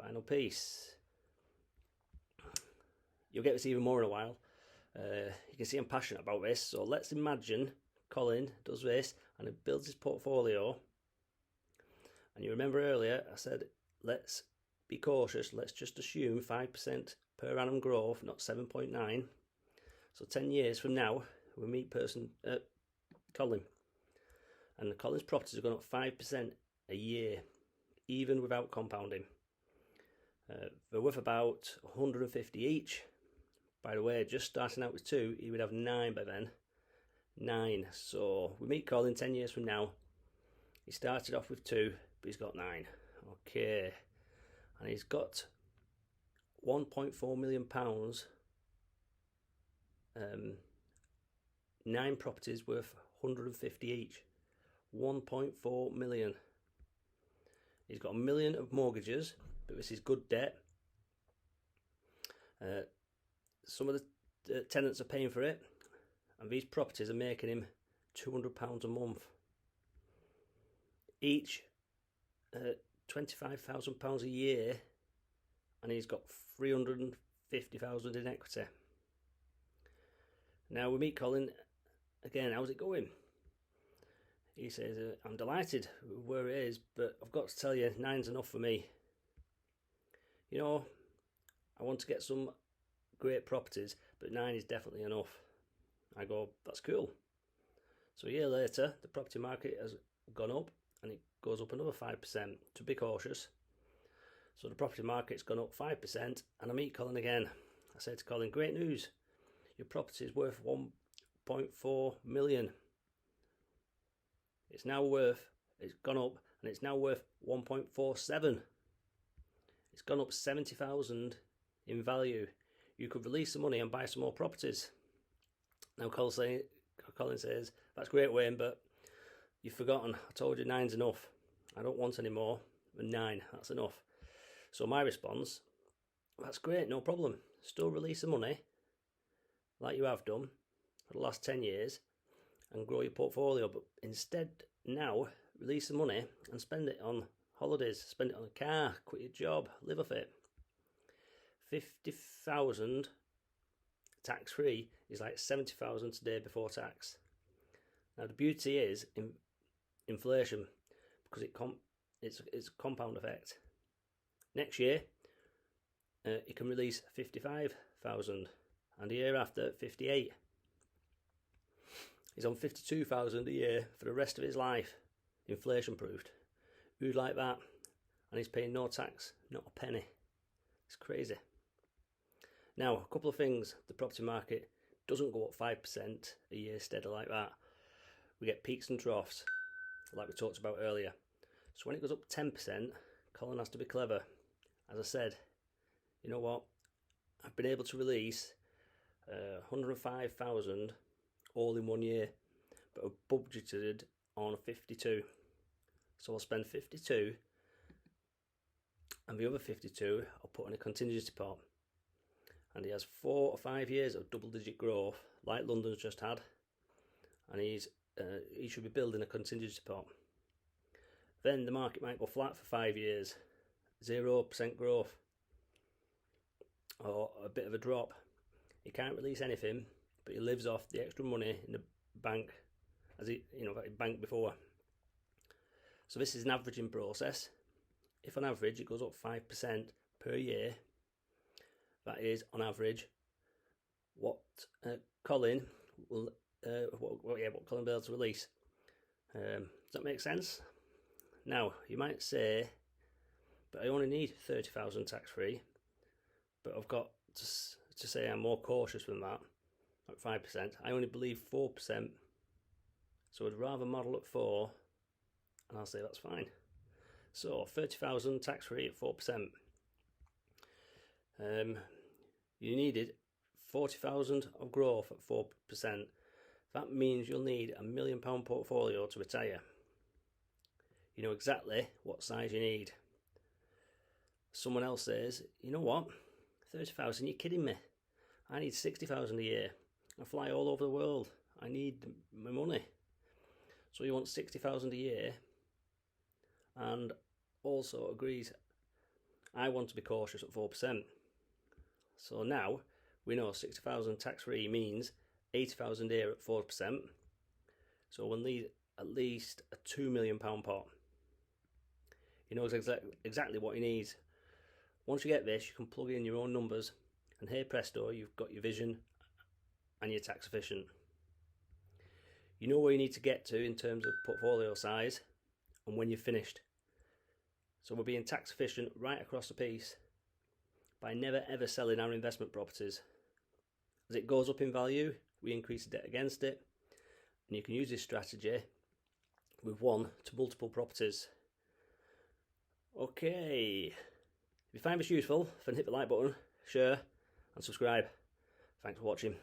Final piece. You'll get this even more in a while. You can see I'm passionate about this, so let's imagine Colin does this and he builds his portfolio. And you remember earlier I said let's be cautious, let's just assume 5% per annum growth, not 7.9. So 10 years from now we meet Colin, and Colin's properties are going up 5% a year, even without compounding. They're worth about 150 each. By the way, just starting out with 2, he would have 9 by then. 9. So we meet Colin 10 years from now. He started off with 2, but he's got 9. Okay. And he's got £1.4 million. 9 properties worth 150 each. 1.4 million. He's got 1 million of mortgages, but this is good debt. Some of the tenants are paying for it, and these properties are making him £200 a month. Each £25,000 a year, and he's got 350,000 in equity. Now we meet Colin again. How's it going? He says, I'm delighted with where it is, but I've got to tell you, 9's enough for me. You know, I want to get some great properties, but 9 is definitely enough. I go, that's cool. So a year later, the property market has gone up, and it goes up another 5%, to be cautious. So the property market's gone up 5%, and I meet Colin again. I say to Colin, great news, your property is worth 1.4 million. It's gone up, and it's now worth 1.47. It's gone up 70,000 in value. You could release the money and buy some more properties. Now Colin says, that's great, Wayne, but you've forgotten. I told you 9's enough. I don't want any more than 9. That's enough. So my response, that's great, no problem. Still release the money like you have done for the last 10 years and grow your portfolio, but instead now release the money and spend it on holidays, spend it on a car, quit your job, live off it. 50,000 tax free is like 70,000 today before tax. Now the beauty is in inflation, because it's a compound effect. Next year you can release 55,000, and the year after 58. He's on 52,000 a year for the rest of his life, inflation proofed. Who'd like that? And he's paying no tax, not a penny. It's crazy. Now, a couple of things. The property market doesn't go up 5% a year steady like that. We get peaks and troughs, like we talked about earlier. So when it goes up 10%, Colin has to be clever. As I said, you know what? I've been able to release 105,000 all in 1 year, but I've budgeted on 52. So I'll spend 52, and the other 52 I'll put in a contingency pot. And he has 4 or 5 years of double-digit growth, like London's just had, and he should be building a contingency pot. Then the market might go flat for 5 years, 0% growth, or a bit of a drop. He can't release anything, but he lives off the extra money in the bank, as he banked before. So this is an averaging process. If on average it goes up 5% per year, that is on average what Colin will what Colin will be able to release. Does that make sense? Now you might say, but I only need 30,000 tax free. But I've got to say I'm more cautious than that, like 5%. I only believe 4%, so I'd rather model at 4, and I'll say that's fine. So 30,000 tax free at 4%. You needed 40,000 of growth at 4%. That means you'll need £1 million portfolio to retire. You know exactly what size you need. Someone else says, you know what, 30,000, you're kidding me. I need 60,000 a year. I fly all over the world. I need my money. So you want 60,000 a year, and also agrees I want to be cautious at 4%. So now we know 60,000 tax-free means 80,000 here at 4%. So we'll need at least a £2 million pot. He knows exactly what he needs. Once you get this, you can plug in your own numbers, and hey presto, you've got your vision and you're tax efficient. You know where you need to get to in terms of portfolio size and when you're finished. So we're being tax efficient right across the piece by never ever selling our investment properties. As it goes up in value, we increase the debt against it, and you can use this strategy with 1 to multiple properties. Okay, if you find this useful, then hit the like button, share and subscribe. Thanks for watching.